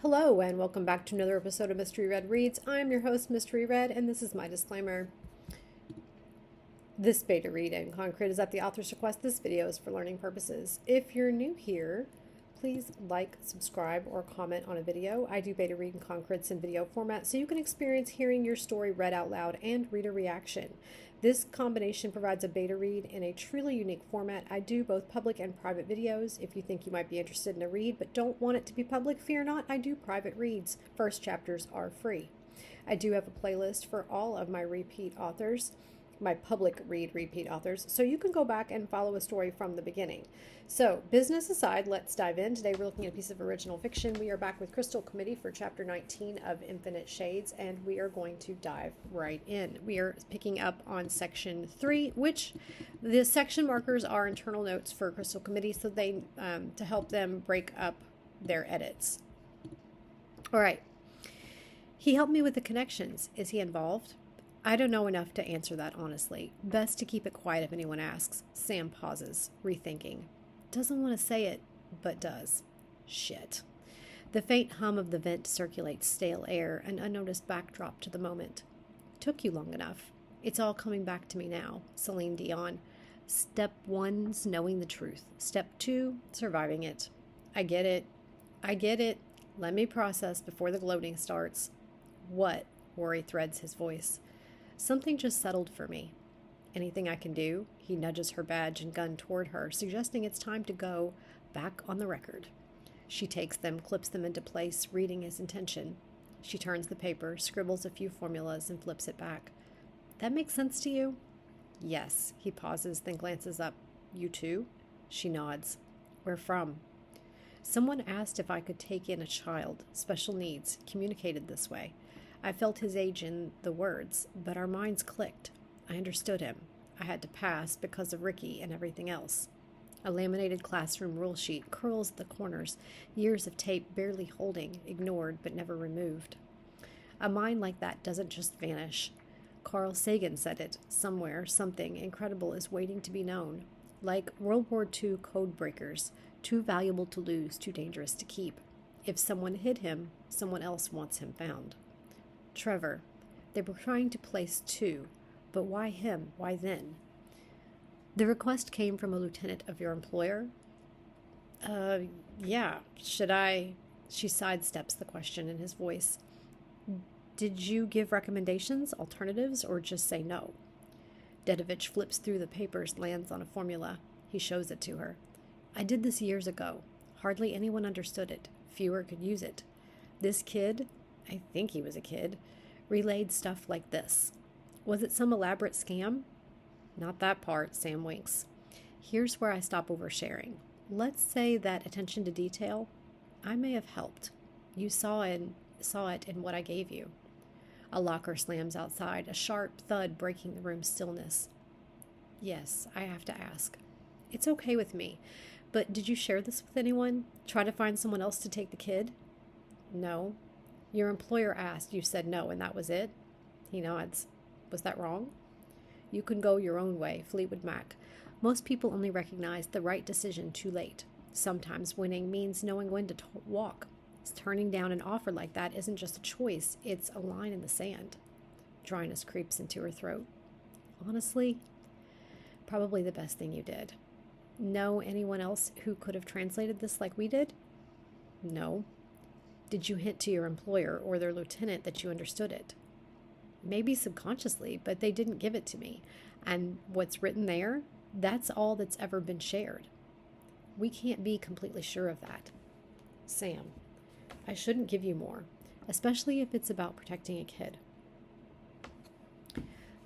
Hello, and welcome back to another episode of Mystery Red Reads. I'm your host, Mystery Red, and this is my disclaimer. This beta read in concrete is at the author's request. This video is for learning purposes. If you're new here, please like, subscribe, or comment on a video. I do beta read in concretes in video format so you can experience hearing your story read out loud and reader reaction. This combination provides a beta read in a truly unique format. I do both public and private videos. If you think you might be interested in a read but don't want it to be public, fear not, I do private reads. First chapters are free. I do have a playlist for all of my repeat authors, my public repeat authors, so you can go back and follow a story from the beginning. So, business aside, let's dive in. Today we're looking at a piece of original fiction. We are back with Crystal Committee for chapter 19 of Infinite Shades, and we are going to dive right in. We are picking up on section 3, which the section markers are internal notes for Crystal Committee, so they to help them break up their edits. All right. He helped me with the connections. Is he involved? I don't know enough to answer that honestly. Best to keep it quiet if anyone asks. Sam pauses, rethinking. Doesn't want to say it, but does. Shit. The faint hum of the vent circulates stale air, an unnoticed backdrop to the moment. Took you long enough. It's all coming back to me now. Celine Dion. Step 1's knowing the truth. Step 2, surviving it. I get it. I get it. Let me process before the gloating starts. What? Worry threads his voice. Something just settled for me. Anything I can do? He nudges her badge and gun toward her, suggesting it's time to go back on the record. She takes them, clips them into place, reading his intention. She turns the paper, scribbles a few formulas, and flips it back. That makes sense to you? Yes. He pauses, then glances up. You too? She nods. Where from? Someone asked if I could take in a child, special needs, communicated this way. I felt his age in the words, but our minds clicked. I understood him. I had to pass because of Ricky and everything else. A laminated classroom rule sheet curls at the corners, years of tape barely holding, ignored but never removed. A mind like that doesn't just vanish. Carl Sagan said it. Somewhere, something incredible is waiting to be known. Like World War II code breakers, too valuable to lose, too dangerous to keep. If someone hid him, someone else wants him found. Trevor. They were trying to place 2, but why him? Why then? The request came from a lieutenant of your employer? Yeah. Should I? She sidesteps the question in his voice. Did you give recommendations, alternatives, or just say no? Dedovich flips through the papers, lands on a formula. He shows it to her. I did this years ago. Hardly anyone understood it. Fewer could use it. This kid, I think he was a kid, relayed stuff like this. Was it some elaborate scam? Not that part, Sam winks. Here's where I stop oversharing. Let's say that attention to detail, I may have helped. You saw it in what I gave you. A locker slams outside, a sharp thud breaking the room's stillness. Yes, I have to ask. It's okay with me, but did you share this with anyone? Try to find someone else to take the kid? No. Your employer asked, you said no, and that was it? He nods. Was that wrong? You can go your own way, Fleetwood Mac. Most people only recognize the right decision too late. Sometimes winning means knowing when to walk. Turning down an offer like that isn't just a choice, it's a line in the sand. Dryness creeps into her throat. Honestly, probably the best thing you did. Know anyone else who could have translated this like we did? No. Did you hint to your employer or their lieutenant that you understood it? Maybe subconsciously, but they didn't give it to me. And what's written there, that's all that's ever been shared. We can't be completely sure of that. Sam, I shouldn't give you more, especially if it's about protecting a kid.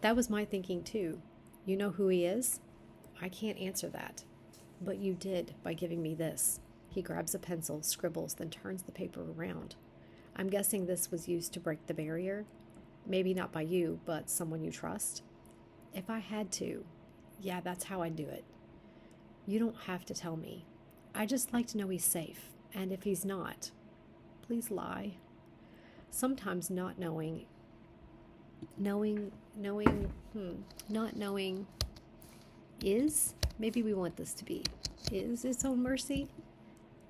That was my thinking too. You know who he is? I can't answer that. But you did by giving me this. He grabs a pencil, scribbles, then turns the paper around. I'm guessing this was used to break the barrier. Maybe not by you, but someone you trust. If I had to, yeah, that's how I'd do it. You don't have to tell me. I just like to know he's safe. And if he's not, please lie. Sometimes not knowing is, maybe we want this to be, is its own mercy.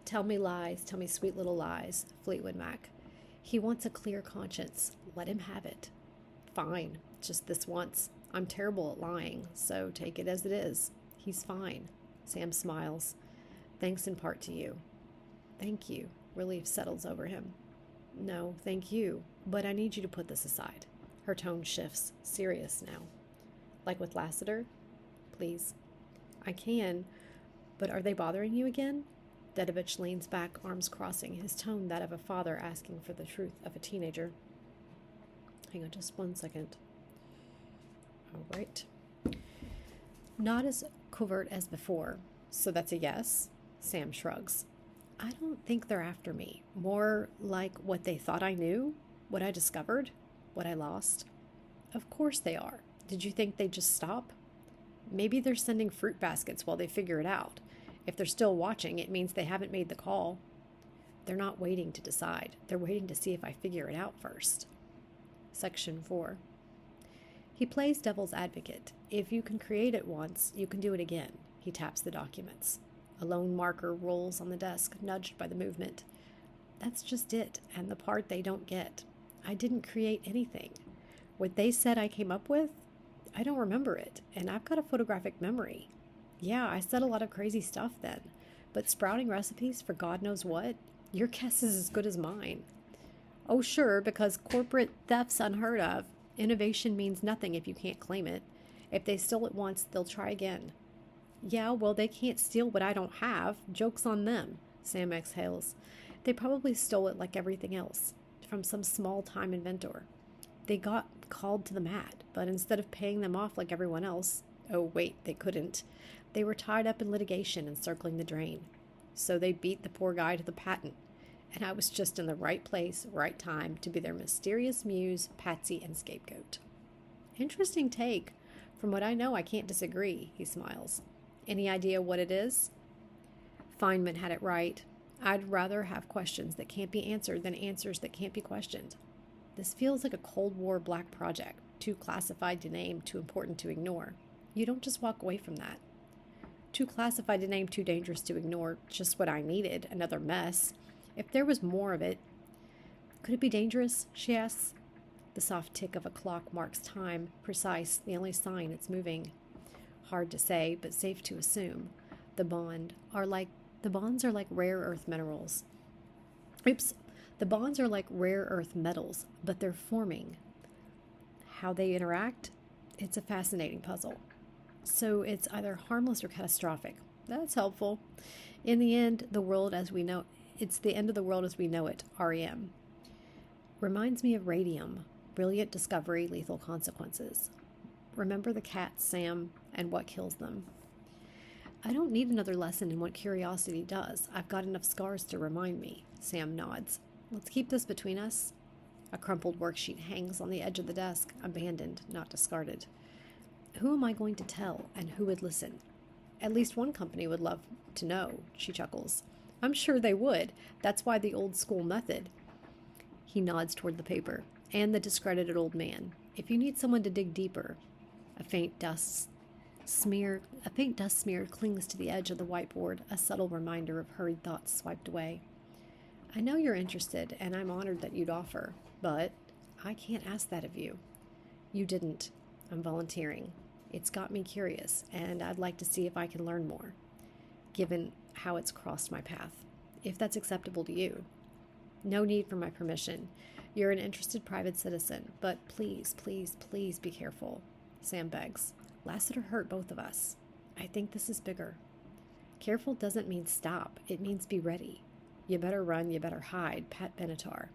Tell me lies, tell me sweet little lies, Fleetwood Mac. He wants a clear conscience. Let him have it. Fine, just this once. I'm terrible at lying, so take it as it is. He's fine. Sam smiles. Thanks in part to you. Thank you. Relief settles over him. No, thank you, but I need you to put this aside. Her tone shifts, serious now. Like with Lassiter? Please. I can, but are they bothering you again? Dedovich leans back, arms crossing, his tone that of a father asking for the truth of a teenager. Hang on just 1 second. All right. Not as covert as before, so that's a yes. Sam shrugs. I don't think they're after me. More like what they thought I knew, what I discovered, what I lost. Of course they are. Did you think they'd just stop? Maybe they're sending fruit baskets while they figure it out. If they're still watching, it means they haven't made the call. They're not waiting to decide. They're waiting to see if I figure it out first. Section 4. He plays devil's advocate. If you can create it once, you can do it again. He taps the documents. A lone marker rolls on the desk, nudged by the movement. That's just it, and the part they don't get. I didn't create anything. What they said I came up with, I don't remember it, and I've got a photographic memory. Yeah, I said a lot of crazy stuff then, but sprouting recipes for God knows what? Your guess is as good as mine. Oh, sure, because corporate theft's unheard of. Innovation means nothing if you can't claim it. If they stole it once, they'll try again. Yeah, well, they can't steal what I don't have. Joke's on them, Sam exhales. They probably stole it like everything else, from some small-time inventor. They got called to the mat, but instead of paying them off like everyone else, oh, wait, they couldn't. They were tied up in litigation and circling the drain. So they beat the poor guy to the patent. And I was just in the right place, right time to be their mysterious muse, patsy, and scapegoat. Interesting take. From what I know, I can't disagree, he smiles. Any idea what it is? Feynman had it right. I'd rather have questions that can't be answered than answers that can't be questioned. This feels like a Cold War black project, too classified to name, too important to ignore. You don't just walk away from that. Too classified to name, too dangerous to ignore, just what I needed, another mess. If there was more of it, could it be dangerous, she asks. The soft tick of a clock marks time, precise, the only sign it's moving. Hard to say, but safe to assume. The bonds are like rare earth minerals. The bonds are like rare earth metals, but they're forming. How they interact? It's a fascinating puzzle. So it's either harmless or catastrophic. That's helpful. In the end, it's the end of the world as we know it, REM. Reminds me of radium. Brilliant discovery, lethal consequences. Remember the cats, Sam, and what kills them. I don't need another lesson in what curiosity does. I've got enough scars to remind me. Sam nods. Let's keep this between us. A crumpled worksheet hangs on the edge of the desk, abandoned, not discarded. Who am I going to tell, and who would listen? At least one company would love to know, she chuckles. I'm sure they would. That's why the old school method. He nods toward the paper, and the discredited old man. If you need someone to dig deeper, a faint dust smear clings to the edge of the whiteboard, a subtle reminder of hurried thoughts swiped away. I know you're interested, and I'm honored that you'd offer, but I can't ask that of you. You didn't. I'm volunteering. It's got me curious, and I'd like to see if I can learn more, given how it's crossed my path, if that's acceptable to you. No need for my permission. You're an interested private citizen, but please, please, please be careful, Sam begs. Lassiter hurt both of us. I think this is bigger. Careful doesn't mean stop. It means be ready. You better run, you better hide, Pat Benatar.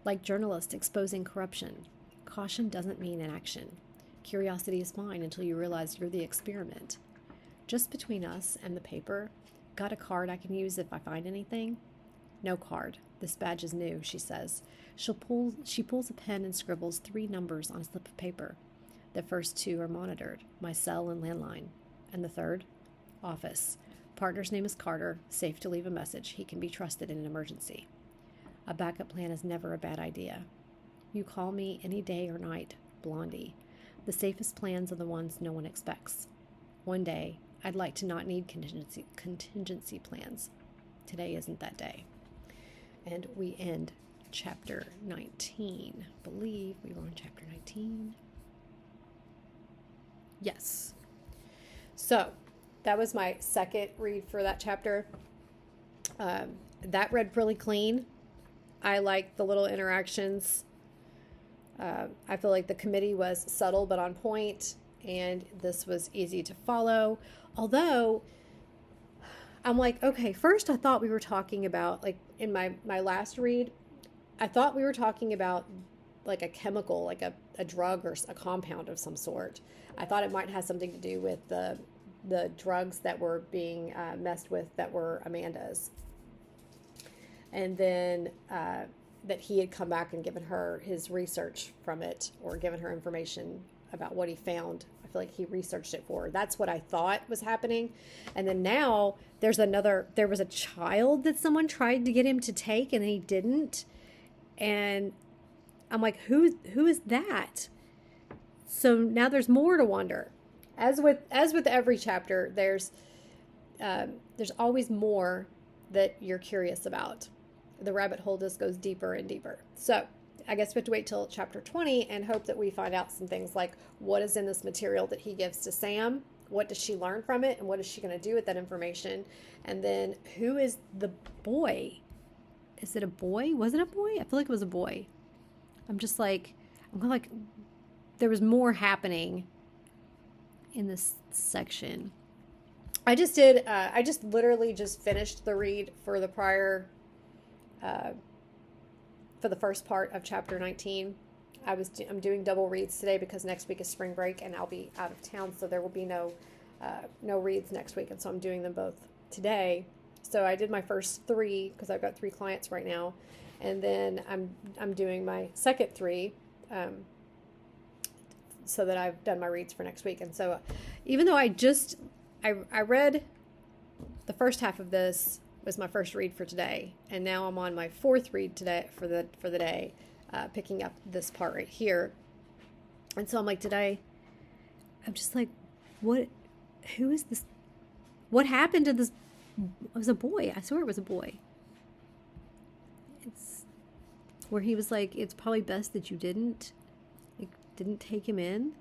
Like journalists exposing corruption, caution doesn't mean inaction. Curiosity is fine until you realize you're the experiment. Just between us and the paper, got a card I can use if I find anything? No card. This badge is new, she says. She pulls a pen and scribbles 3 numbers on a slip of paper. The first 2 are monitored, my cell and landline. And the third? Office. Partner's name is Carter, safe to leave a message. He can be trusted in an emergency. A backup plan is never a bad idea. You call me any day or night, Blondie. The safest plans are the ones no one expects. One day, I'd like to not need contingency plans. today isn't that day. And we end chapter 19. I believe we were on chapter 19. Yes. So that was my second read for that chapter. That read really clean. I like the little interactions. I feel like the committee was subtle but on point, and this was easy to follow. Although, I'm like, okay, first I thought we were talking about, like in my last read, I thought we were talking about like a chemical, like a drug or a compound of some sort. I thought it might have something to do with the drugs that were being messed with that were Amanda's. And then that he had come back and given her his research from it, or given her information about what he found. I feel like he researched it for her. That's what I thought was happening. And then now there was a child that someone tried to get him to take and he didn't. And I'm like, who is that? So now there's more to wonder. As with every chapter, there's always more that you're curious about. The rabbit hole just goes deeper and deeper. So I guess we have to wait till chapter 20 and hope that we find out some things like what is in this material that he gives to Sam, what does she learn from it, and what is she going to do with that information, and then who is the boy? Is it a boy? Was it a boy? I feel like it was a boy. I'm like, there was more happening in this section. I just literally just finished the read for the prior, for the first part of chapter 19. I'm doing double reads today because next week is spring break and I'll be out of town, so there will be no reads next week, and so I'm doing them both today. So I did my first 3 because I've got 3 clients right now, and then I'm doing my second 3, so that I've done my reads for next week. And so even though I read the first half of this was my first read for today, and now I'm on my 4th read today for the day, picking up this part right here. And so I'm like, I'm just like, who is this? What happened to this? It was a boy. I swear it was a boy. It's where he was like, it's probably best that you didn't take him in.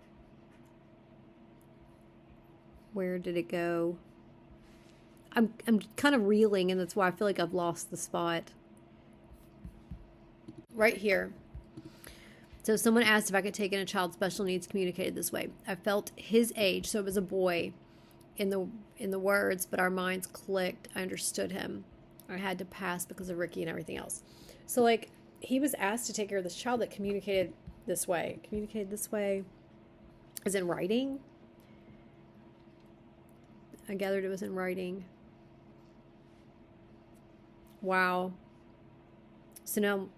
Where did it go? I'm kind of reeling, and that's why I feel like I've lost the spot. Right here. So someone asked if I could take in a child special needs communicated this way. I felt his age, so it was a boy in the words, but our minds clicked. I understood him. I had to pass because of Ricky and everything else. So like, he was asked to take care of this child that communicated this way. Communicated this way as in writing. I gathered it was in writing. Wow. So now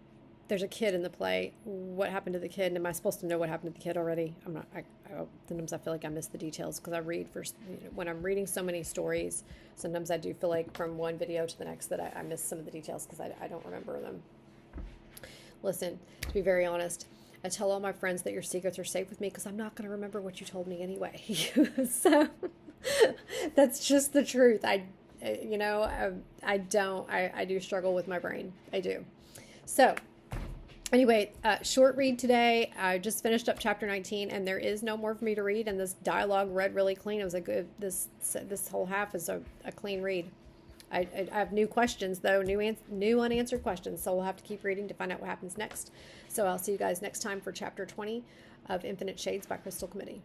there's a kid in the play. What happened to the kid? And am I supposed to know what happened to the kid already? I'm not. Sometimes I feel like I miss the details because I read when I'm reading so many stories. Sometimes I do feel like from one video to the next that I miss some of the details because I don't remember them. Listen, to be very honest, I tell all my friends that your secrets are safe with me because I'm not going to remember what you told me anyway. So that's just the truth. I do struggle with my brain. I do. So anyway, short read today. I just finished up chapter 19, and there is no more for me to read. And this dialogue read really clean. It was a good. This whole half is a clean read. I have new questions though, new unanswered questions. So we'll have to keep reading to find out what happens next. So I'll see you guys next time for chapter 20 of Infinite Shades by Crystal Committee.